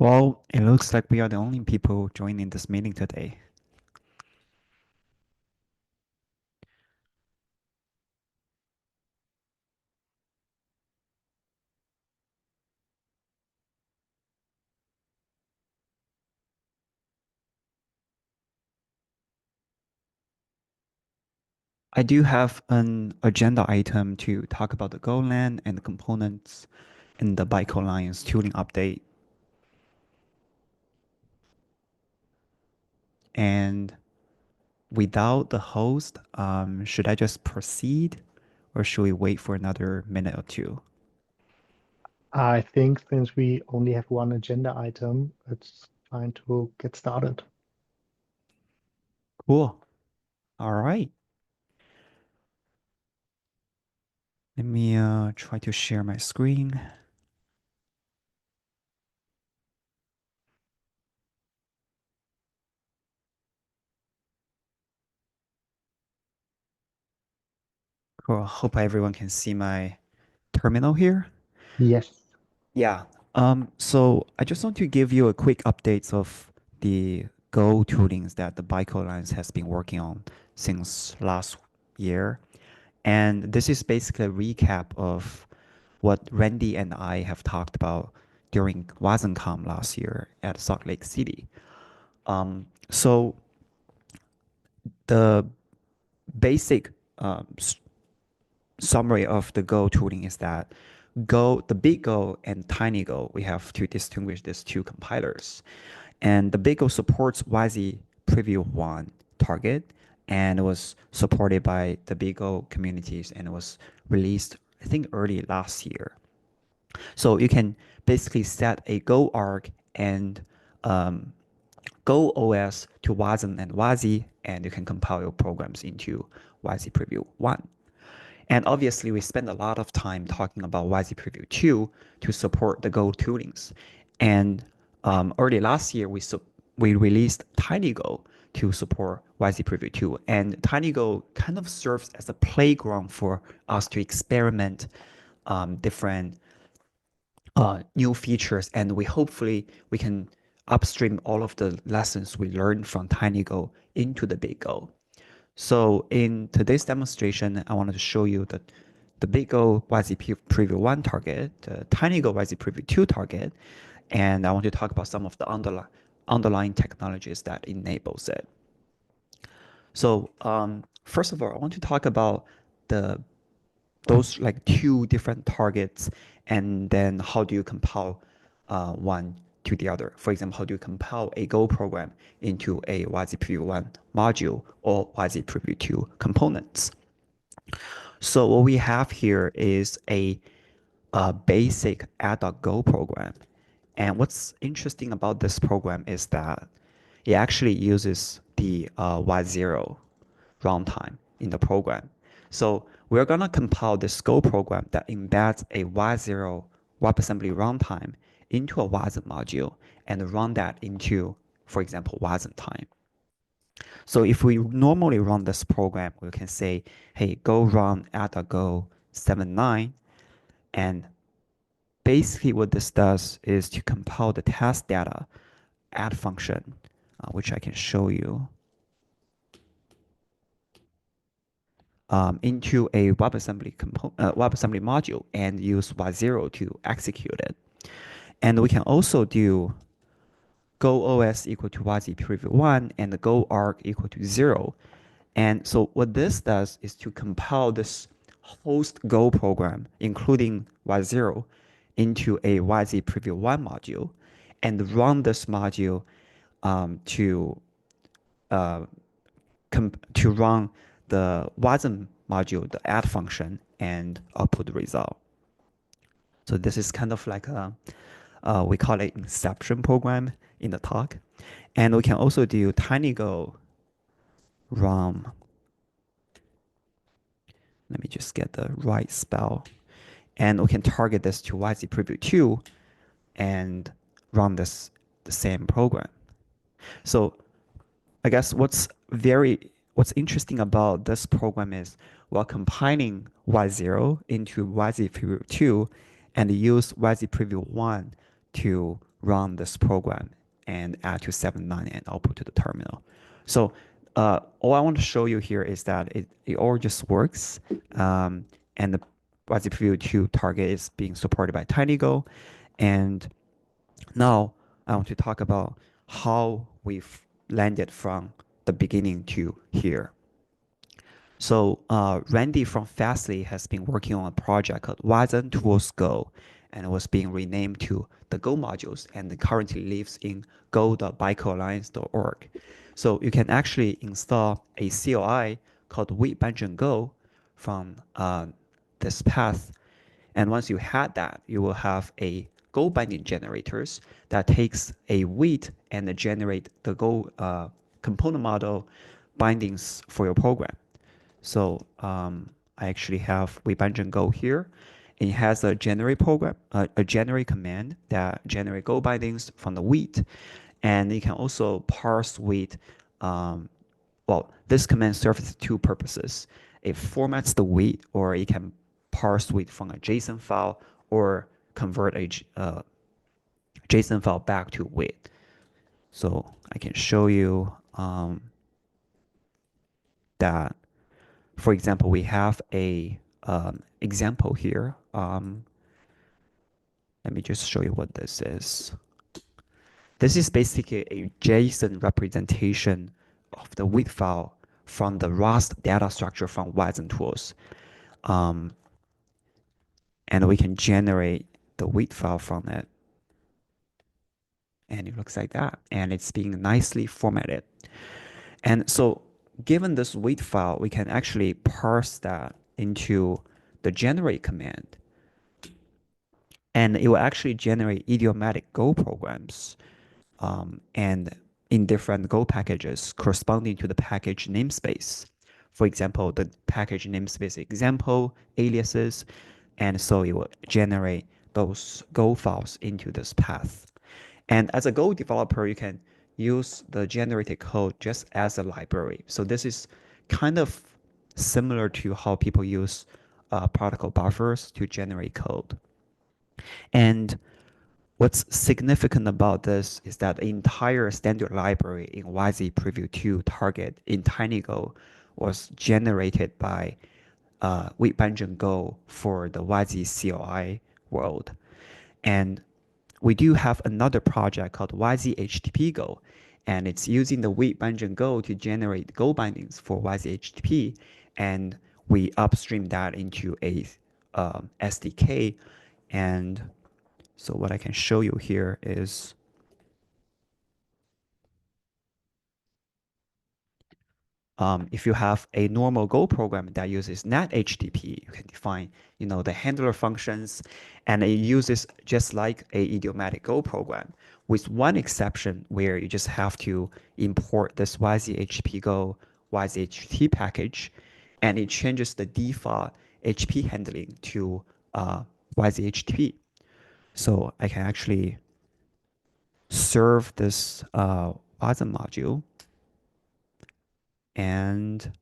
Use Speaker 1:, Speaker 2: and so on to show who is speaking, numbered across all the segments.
Speaker 1: Well, it looks like we are the only people joining this meeting today. I do have an agenda item to talk about the Golang and the components in the Bike Alliance tooling update. And without the host, should I just proceed or should we wait for another minute or two?
Speaker 2: I think since we only have one agenda item, it's fine to get started.
Speaker 1: Cool. All right. Let me try to share my screen. Cool. Hope everyone can see my terminal here.
Speaker 2: Yes.
Speaker 1: Yeah. So I just want to give you a quick updates of the Go toolings that the Bike Alliance has been working on since last year. And this is basically a recap of what Randy and I have talked about during Wasm-wg last year at Salt Lake City. So the basic summary of the Go tooling is that Go, the big Go and tiny Go, we have to distinguish these two compilers. And the big Go supports YZ Preview 1 target and it was supported by the big Go communities and it was released, I think, early last year. So you can basically set a Go arc and Go OS to Wasm and WASI, and you can compile your programs into YZ Preview 1. And obviously, we spend a lot of time talking about YZ Preview 2 to support the Go toolings. And early last year, we released TinyGo to support YZ Preview 2. And TinyGo kind of serves as a playground for us to experiment different new features. And we can upstream all of the lessons we learned from TinyGo into the Big Go. So in today's demonstration, I wanted to show you that the Big O YZ Preview 1 target, the Tiny Go YZ Preview 2 target, and I want to talk about some of the underlying technologies that enables it. So first of all, I want to talk about the those like two different targets, and then how do you compile one to the other? For example, how do you compile a Go program into a YZ Preview 1 module or YZ Preview 2 components? So what we have here is a basic add.go program. And what's interesting about this program is that it actually uses the Y0 runtime in the program. So we're going to compile this Go program that embeds a Y0 WebAssembly runtime into a Wasm module and run that into, for example, Wasm time. So if we normally run this program, we can say, hey, go run add.go 79. And basically what this does is to compile the test data add function, which I can show you, into a WebAssembly module and use Y0 to execute it. And we can also do go OS equal to YZ preview 1 and the go arc equal to 0. And so what this does is to compile this host Go program, including Y0, into a YZ preview 1 module and run this module to run the Wasm module, the add function, and output the result. So this is kind of like we call it inception program in the talk. And we can also do TinyGo run. Let me just get the right spell. And we can target this to YZ preview 2 and run the same program. So I guess what's interesting about this program is we're compiling Y0 into YZ preview 2 and use YZ preview 1 to run this program and add to 7.9 and output to the terminal. So all I want to show you here is that it all just works. And the WASI Preview 2 target is being supported by TinyGo. And now I want to talk about how we've landed from the beginning to here. So Randy from Fastly has been working on a project called Wasm Tools Go, and it was being renamed to the Go modules, and it currently lives in go.bytecodealliance.org. So you can actually install a CLI called Wasm Go from this path. And once you had that, you will have a Go binding generators that takes a wait and generate the Go component model bindings for your program. So I actually have Wasm Go here. It has a generate program, a generate command that generate Go bindings from the wait, and you can also parse wait. Well, this command serves two purposes. It formats the wait, or it can parse wait from a JSON file or convert a JSON file back to wait. So I can show you that. For example, we have a example here. Let me just show you what this is. This is basically a JSON representation of the wait file from the Rust data structure from Wasm tools. And we can generate the wait file from it. And it looks like that. And it's being nicely formatted. And so given this wait file, we can actually parse that into the generate command. And it will actually generate idiomatic Go programs and in different Go packages corresponding to the package namespace. For example, the package namespace example, aliases, and so it will generate those Go files into this path. And as a Go developer, you can use the generated code just as a library. So this is kind of similar to how people use particle buffers to generate code. And what's significant about this is that the entire standard library in WASI Preview 2 target in TinyGo was generated by Wasm Go for the WASI CLI world. And we do have another project called WASI HTTP Go, and it's using the Wasm Go to generate Go bindings for WASI HTTP, and we upstream that into a SDK. And so what I can show you here is if you have a normal Go program that uses NAT HTTP, you can define, the handler functions, and it uses just like a idiomatic Go program, with one exception where you just have to import this YZ HTTP Go YZ HTTP package, and it changes the default HTTP handling to YZ HTTP. So I can actually serve this Wasm module and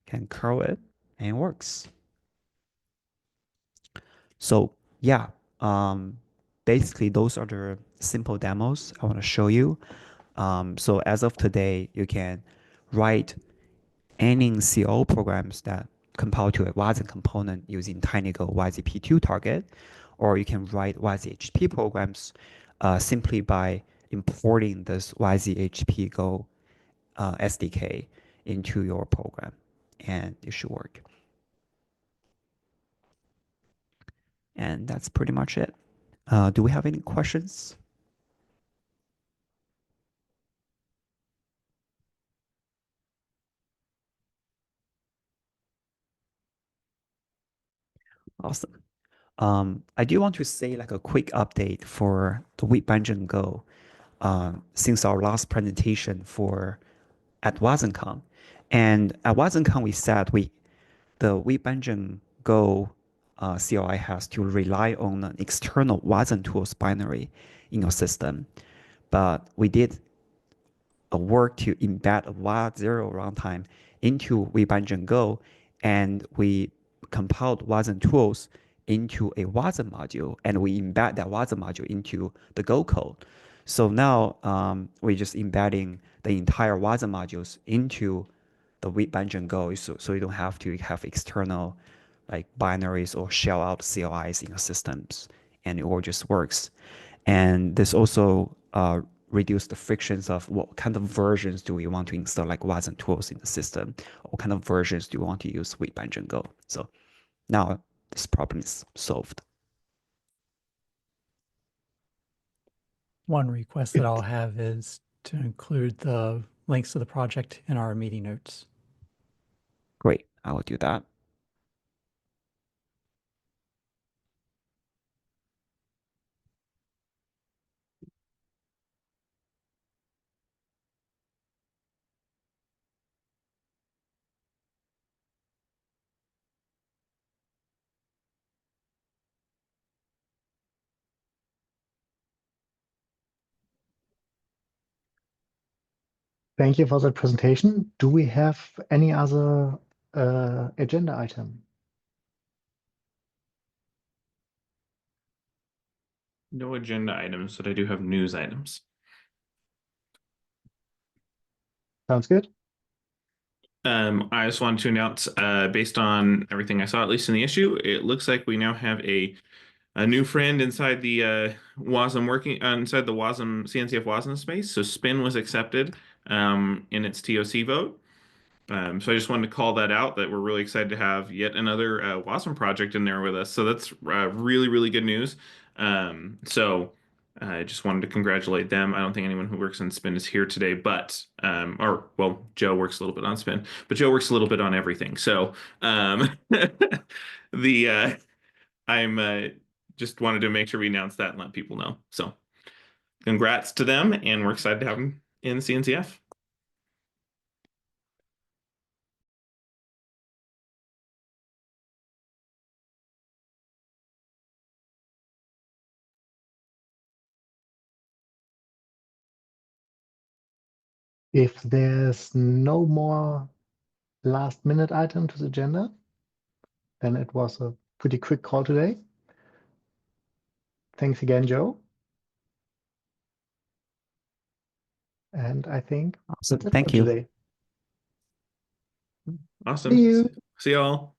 Speaker 1: can curl it, and it works. So yeah, basically those are the simple demos I want to show you. So as of today, you can write any CO programs that compile to a Wasm component using TinyGo YZP2 target, or you can write YZHP programs simply by importing this YZHP Go SDK into your program, and it should work. And that's pretty much it. Do we have any questions? Awesome. I do want to say like a quick update for the Wasm Go since our last presentation at WasmCon. And at WasmCon, we said the Wasm Go CLI has to rely on an external Wasm tools binary in your system. But we did a work to embed a WAS0 runtime into Wasm Go, and we compiled Wasm tools into a Wasm module, and we embed that Wasm module into the Go code. So now we're just embedding the entire Wasm modules into the Bitbungeon Go, so you don't have to have external like binaries or shell out CLIs in your systems, and it all just works. And this also reduce the frictions of what kind of versions do we want to install, like Wasm tools in the system, what kind of versions do you want to use with Bitbungeon Go. So now this problem is solved.
Speaker 3: One request that I'll have is to include the links to the project in our meeting notes.
Speaker 1: Great, I will do that.
Speaker 2: Thank you for the presentation. Do we have any other agenda item?
Speaker 4: No agenda items, but I do have news items.
Speaker 2: Sounds good.
Speaker 4: I just wanted to announce, based on everything I saw, at least in the issue, it looks like we now have a new friend inside the Wasm working inside the Wasm CNCF Wasm space. So Spin was accepted in its TOC vote. So I just wanted to call that out, that we're really excited to have yet another Wasm project in there with us. So that's really, really good news. So I just wanted to congratulate them. I don't think anyone who works on Spin is here today, but or well, Joe works a little bit on Spin, but Joe works a little bit on everything. So the I'm just wanted to make sure we announce that and let people know. So congrats to them, and we're excited to have them in the CNCF.
Speaker 2: If there's no more last minute item to the agenda, then it was a pretty quick call today. Thanks again, Joe. And I think
Speaker 1: Awesome.
Speaker 2: that's it
Speaker 1: Thank
Speaker 2: for
Speaker 1: you.
Speaker 2: today.
Speaker 4: Awesome.
Speaker 2: See you.
Speaker 4: See y'all.